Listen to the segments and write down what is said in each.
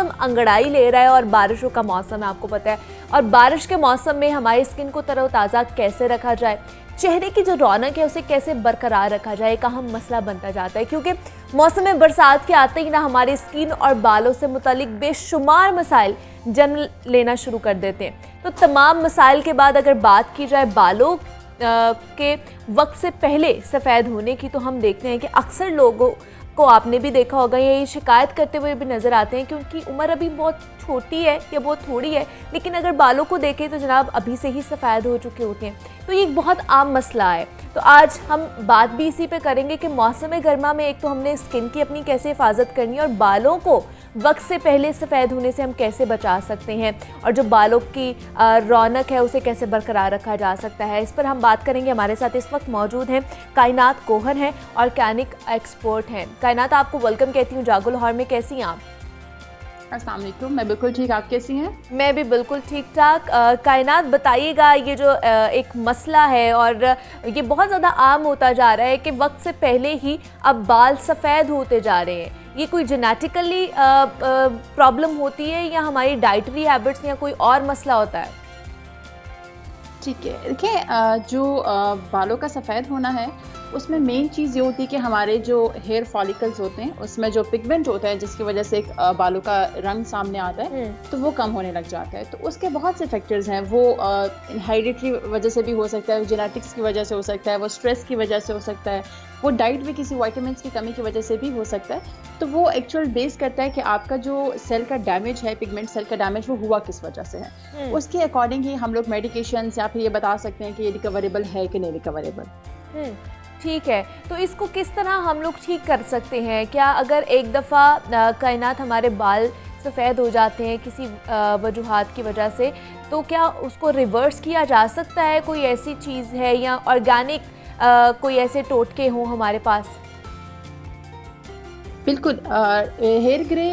अंगड़ाई ले रहा है और बारिशों का मौसम है, आपको पता है। और बारिश के मौसम में हमारी स्किन को तरोताज़ा कैसे रखा जाए, चेहरे की जो रौनक है उसे कैसे बरकरार रखा जाए, एक अहम मसला बनता जाता है। क्योंकि मौसम में बरसात के आते ही ना हमारी स्किन और बालों से मुतालिक बेशुमार मसाइल जन्म लेना शुरू कर देते हैं। तो तमाम मसाइल के बाद अगर बात की जाए बालों के वक्त से पहले सफ़ेद होने की, तो हम देखते हैं कि अक्सर लोगों को, आपने भी देखा होगा, ये शिकायत करते हुए भी नज़र आते हैं कि उनकी उम्र अभी बहुत छोटी है या बहुत थोड़ी है, लेकिन अगर बालों को देखें तो जनाब अभी से ही सफ़ेद हो चुके होते हैं। तो ये एक बहुत आम मसला है। तो आज हम बात भी इसी पे करेंगे कि मौसम गर्मा में एक तो हमने स्किन की अपनी कैसे हिफाजत करनी है और बालों को वक्त से पहले सफ़ेद होने से हम कैसे बचा सकते हैं, और जो बालों की रौनक है उसे कैसे बरकरार रखा जा सकता है। इस पर हम बात करेंगे। हमारे साथ इस वक्त मौजूद हैं कायनात कोहर हैं, ऑर्गेनिक एक्सपर्ट हैं। कायनात, आपको वेलकम कहती हूँ जागो लाहौर में। कैसी हैं आप? अस्सलाम वालेकुम, मैं बिल्कुल ठीक, आप कैसी हैं? मैं भी बिल्कुल ठीक ठाक। कायनात, बताइएगा, ये जो एक मसला है और ये बहुत ज़्यादा आम होता जा रहा है कि वक्त से पहले ही अब बाल सफ़ेद होते जा रहे हैं, ये कोई जेनेटिकली प्रॉब्लम होती है या हमारी डाइटरी हैबिट्स या कोई और मसला होता है? ठीक है, देखिए, जो बालों का सफ़ेद होना है उसमें मेन चीज़ ये होती है कि हमारे जो हेयर फॉलिकल्स होते हैं उसमें जो पिगमेंट होता है जिसकी वजह से एक बालों का रंग सामने आता है, तो वो कम होने लग जाता है। तो उसके बहुत से फैक्टर्स हैं। वो हेरिडिटरी वजह से भी हो सकता है, जेनेटिक्स की वजह से हो सकता है, वो स्ट्रेस की वजह से हो सकता है, वो डाइट में किसी विटामिन्स की कमी की वजह से भी हो सकता है। तो वो एक्चुअल बेस करता है कि आपका जो सेल का डैमेज है, पिगमेंट सेल का डैमेज, वो हुआ किस वजह से है। उसके अकॉर्डिंग ही हम लोग मेडिकेशन या फिर ये बता सकते हैं कि ये रिकवरेबल है कि नहीं रिकवरेबल। ठीक है, तो इसको किस तरह हम लोग ठीक कर सकते हैं? क्या अगर एक दफ़ा कायनात हमारे बाल सफ़ेद हो जाते हैं किसी वजूहात की वजह से, तो क्या उसको रिवर्स किया जा सकता है? कोई ऐसी चीज़ है या ऑर्गेनिक कोई ऐसे टोटके हों हमारे पास? बिल्कुल, हेयर ग्रे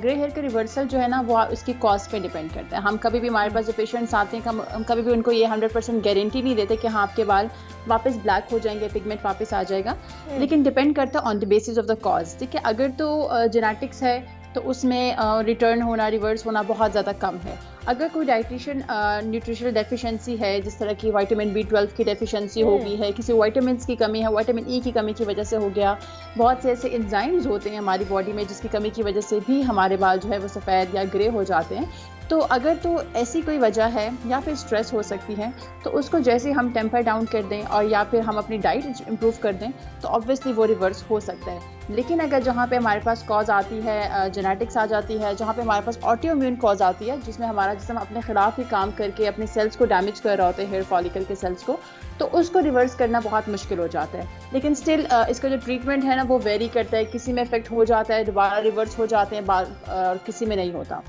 हेयर का रिवर्सल जो है ना, वो उसकी कॉस्ट पे डिपेंड करता है। हम कभी भी, हमारे पास जो पेशेंट्स आते हैं, हम कभी भी उनको ये 100% गारंटी नहीं देते कि हाँ आपके बाल वापस ब्लैक हो जाएंगे, पिगमेंट वापस आ जाएगा, लेकिन डिपेंड करता है on the basis of the cause. ठीक है, अगर तो जेनेटिक्स है तो उसमें रिटर्न होना, रिवर्स होना बहुत ज़्यादा कम है। अगर कोई डाइटिशियन न्यूट्रिशनल डेफिशिएंसी है, जिस तरह की विटामिन B12 की डेफिशिएंसी हो गई है, किसी विटामिन्स की कमी है, विटामिन E की कमी की वजह से हो गया, बहुत से ऐसे एंजाइम्स होते हैं हमारी बॉडी में जिसकी कमी की वजह से भी हमारे बाल जो है वो सफ़ेद या ग्रे हो जाते हैं। तो अगर तो ऐसी कोई वजह है या फिर स्ट्रेस हो सकती है, तो उसको जैसे हम टेम्पर डाउन कर दें और या फिर हम अपनी डाइट इम्प्रूव कर दें, तो ऑब्वियसली वो रिवर्स हो सकता है। लेकिन अगर जहाँ पे हमारे पास कॉज आती है, जेनेटिक्स आ जाती है, जहाँ पे हमारे पास ऑटोइम्यून कॉज आती है, जिसमें हमारा जिस्म अपने खिलाफ ही काम करके अपने सेल्स को डैमेज कर रहा होता है, हेयर फॉलिकल के सेल्स को, तो उसको रिवर्स करना बहुत मुश्किल हो जाता है। लेकिन स्टिल इसका जो ट्रीटमेंट है ना, वो वेरी करता है। किसी में इफेक्ट हो जाता है, दोबारा रिवर्स हो जाते हैं बाल, और किसी में नहीं होता।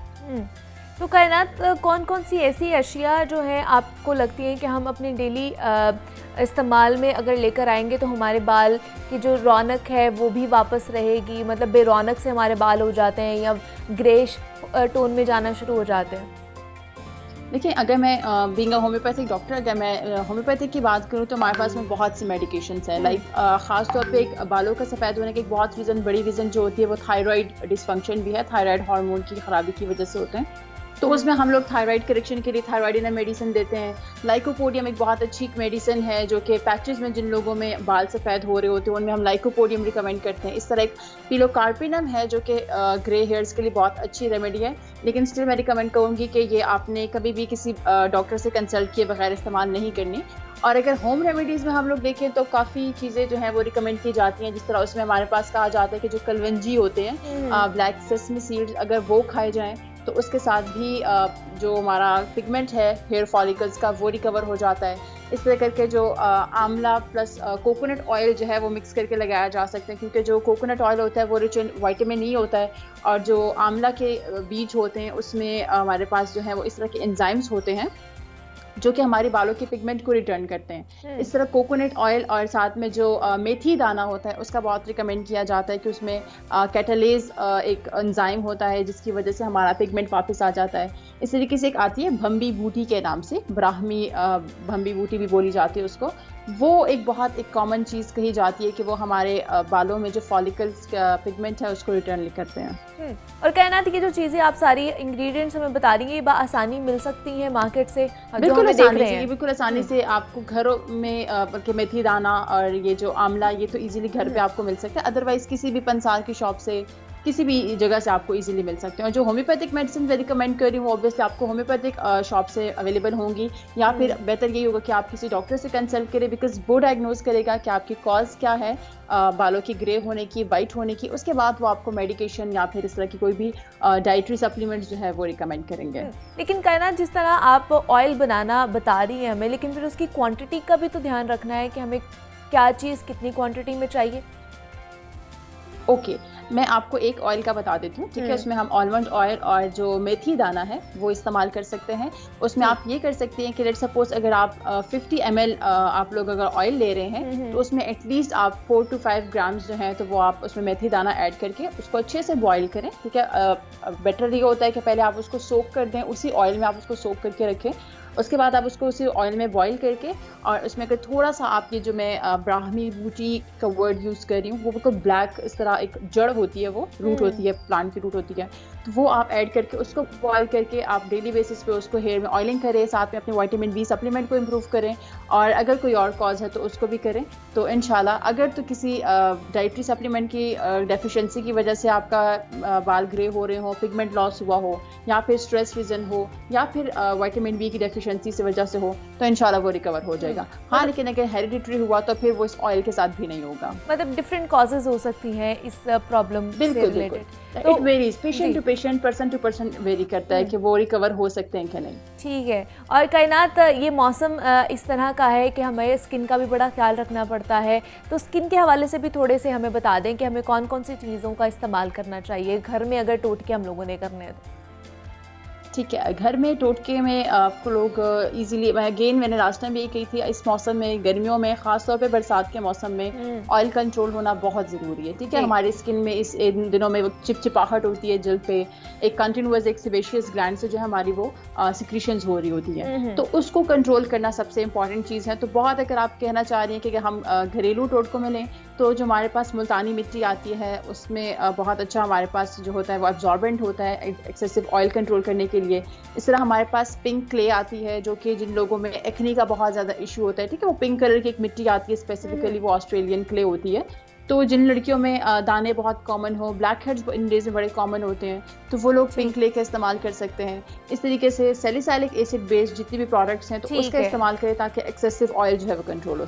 तो कायनात, कौन कौन सी ऐसी अशिया जो हैं आपको लगती हैं कि हम अपने डेली इस्तेमाल में अगर लेकर आएंगे तो हमारे बाल की जो रौनक है वो भी वापस रहेगी? मतलब बेरौनक से हमारे बाल हो जाते हैं या ग्रेश टोन में जाना शुरू हो जाते हैं? देखिए, अगर मैं बीइंग अ होम्योपैथिक डॉक्टर, अगर मैं होम्योपैथिक की बात करूँ तो हमारे पास में बहुत सी मेडिकेशंस हैं। लाइक ख़ास तौर पे एक बालों का सफ़ेद होने की एक बहुत बड़ी रीज़न जो होती है वो थायराइड डिसफंक्शन भी है। थायराइड हार्मोन की ख़राबी की वजह से होते हैं। तो उसमें हम लोग थायराइड करेक्शन के लिए थायराइडिनर मेडिसिन देते हैं। लाइकोपोडियम एक बहुत अच्छी मेडिसिन है जो कि पैचेस में जिन लोगों में बाल सफ़ेद हो रहे होते हैं उनमें हम लाइकोपोडियम रिकमेंड करते हैं। इस तरह एक पिलोकार्पिनम है जो कि ग्रे हेयर्स के लिए बहुत अच्छी रेमेडी है, लेकिन स्टिल मैं रिकमेंड करूँगी कि ये आपने कभी भी किसी डॉक्टर से कंसल्ट किए बगैर इस्तेमाल नहीं करनी। और अगर होम रेमेडीज़ में हम लोग देखें तो काफ़ी चीज़ें जो हैं वो रिकमेंड की जाती हैं। जिस तरह उसमें हमारे पास कहा जाता है कि जो कलवंजी होते हैं, ब्लैक सेसमी सीड्स, अगर वो खाए जाएँ तो उसके साथ भी जो हमारा पिगमेंट है हेयर फॉलिकल्स का, वो रिकवर हो जाता है। इस तरह करके जो आंवला प्लस कोकोनट ऑयल जो है वो मिक्स करके लगाया जा सकता है, क्योंकि जो कोकोनट ऑयल होता है वो रिच इन विटामिन ई होता है, और जो आंवला के बीज होते हैं उसमें हमारे पास जो है वो इस तरह के एंजाइम्स होते हैं जो कि हमारे बालों के पिगमेंट को रिटर्न करते हैं। इस तरह कोकोनट ऑयल और साथ में जो मेथी दाना होता है उसका बहुत रिकमेंड किया जाता है कि उसमें कैटालेज एक एंजाइम होता है जिसकी वजह से हमारा पिगमेंट वापस आ जाता है। इस तरीके से एक आती है भम्बी बूटी के नाम से, ब्राह्मी भम्बी बूटी भी बोली जाती है उसको, वो एक बहुत एक कॉमन चीज़ कही जाती है कि वो हमारे बालों में जो फॉलिकल्स पिगमेंट है उसको रिटर्न करते हैं। और कहना थी कि जो चीज़ें आप सारी इंग्रेडिएंट्स हमें बता रही हैं ये आसानी मिल सकती हैं मार्केट से, जो हमें देख रहे हैं? बिल्कुल आसानी से आपको घरों में बल्कि मेथी दाना और ये जो आंवला ये तो इजीली घर पे आपको मिल सकता है। अदरवाइज किसी भी पंसार की शॉप से, किसी भी जगह से आपको इजीली मिल सकते हैं। और जो होम्योपैथिक मेडिसिन मैं रिकमेंड कर रही हूँ ऑब्वियसली आपको होम्योपैथिक शॉप से अवेलेबल होंगी, या फिर बेहतर यही होगा कि आप किसी डॉक्टर से कंसल्ट करें, बिकॉज वो डायग्नोज करेगा कि आपकी कॉज क्या है बालों की ग्रे होने की, वाइट होने की। उसके बाद वो आपको मेडिकेशन या फिर इस तरह की कोई भी डाइटरी सप्लीमेंट्स जो है वो रिकमेंड करेंगे। लेकिन कहना जिस तरह आप ऑयल बनाना बता रही हैं हमें, लेकिन फिर उसकी क्वांटिटी का भी तो ध्यान रखना है कि हमें क्या चीज़ कितनी क्वांटिटी में चाहिए। ओके, मैं आपको एक ऑयल का बता देती हूँ, ठीक है। उसमें हम आलमंड ऑयल और जो मेथी दाना है वो इस्तेमाल कर सकते हैं। उसमें आप ये कर सकते हैं कि लेट्स सपोज अगर आप 50 ml आप लोग अगर ऑयल ले रहे हैं तो उसमें एटलीस्ट आप 4 to 5 ग्राम्स जो है तो वो आप उसमें मेथी दाना ऐड करके उसको अच्छे से बॉईल करें, ठीक है। बेटर ये होता है कि पहले आप उसको सोक कर दें, उसी ऑयल में आप उसको सोक करके रखें। उसके बाद आप उसको उसी ऑयल में बॉईल करके और उसमें अगर थोड़ा सा आप ये जो मैं ब्राह्मी बूटी का वर्ड यूज़ कर रही हूँ वो बिल्कुल ब्लैक इस तरह एक जड़ होती है, वो रूट होती है, प्लांट की रूट होती है, तो वो आप ऐड करके उसको बॉईल करके आप डेली बेसिस पे उसको हेयर में ऑयलिंग करें, साथ में अपने विटामिन बी सप्लीमेंट को इम्प्रूव करें, और अगर कोई और कॉज है तो उसको भी करें। तो इंशाल्लाह अगर तो किसी डाइटरी सप्लीमेंट की डेफिशिएंसी की वजह से आपका बाल ग्रे हो रहे हो, पिगमेंट लॉस हुआ हो, या फिर स्ट्रेस रीजन हो, या फिर विटामिन बी की डेफिशिएंसी से वजह से हो, तो इंशाल्लाह वो रिकवर हो जाएगा। हाँ, लेकिन अगर हेरिडिटरी हुआ तो फिर वो इस ऑयल के साथ भी नहीं होगा। मतलब डिफरेंट कॉजेज हो सकती हैं इस प्रॉब्लम से related. It varies, patient to patient, person to person vary करता है कि वो रिकवर हो सकते हैं कि नहीं। ठीक है। और कायनात, ये मौसम इस तरह का है कि हमें स्किन का भी बड़ा ख्याल रखना पड़ता है, तो स्किन के हवाले से भी थोड़े से हमें बता दें कि हमें कौन कौन सी चीज़ों का इस्तेमाल करना चाहिए घर में अगर टोटके हम लोगों ने करने हैं तो। ठीक है, घर में टोटके में आपको लोग इजीली, अगेन मैंने लास्ट टाइम भी ये कही थी, इस मौसम में गर्मियों में ख़ासतौर पे बरसात के मौसम में ऑयल कंट्रोल होना बहुत ज़रूरी है, ठीक है। हमारी स्किन में इस इन दिनों में वो चिपचिपाहट होती है जल्द पे, एक कंटिन्यूअस एक सेबेशियस ग्लैंड से जो है हमारी वो सिक्रीशंस हो रही होती है, तो उसको कंट्रोल करना सबसे इंपॉर्टेंट चीज़ है। तो बहुत अगर आप कहना चाह रही हैं कि हम घरेलू टोटकों में लें तो जो हमारे पास मुल्तानी मिट्टी आती है उसमें बहुत अच्छा हमारे पास जो होता है वो एब्जॉर्बेंट होता है एक्सेसिव ऑयल कंट्रोल करने के लिए। इस तरह हमारे पास पिंक क्ले आती है जो कि जिन लोगों में एक्नी का बहुत ज़्यादा इशू होता है, ठीक है, वो पिंक कलर की एक मिट्टी आती है, स्पेसिफिकली वो ऑस्ट्रेलियन क्ले होती है। तो जिन लड़कियों में दाने बहुत कॉमन हो, ब्लैक हेड्स इन डेज में बड़े कॉमन होते हैं, तो वो लोग पिंक क्ले का इस्तेमाल कर सकते हैं। इस तरीके से सैलिसाइलिक एसिड बेस्ड जितनी भी प्रोडक्ट्स हैं तो उसका इस्तेमाल करें ताकि एक्सेसिव ऑयल जो है वो कंट्रोल हो।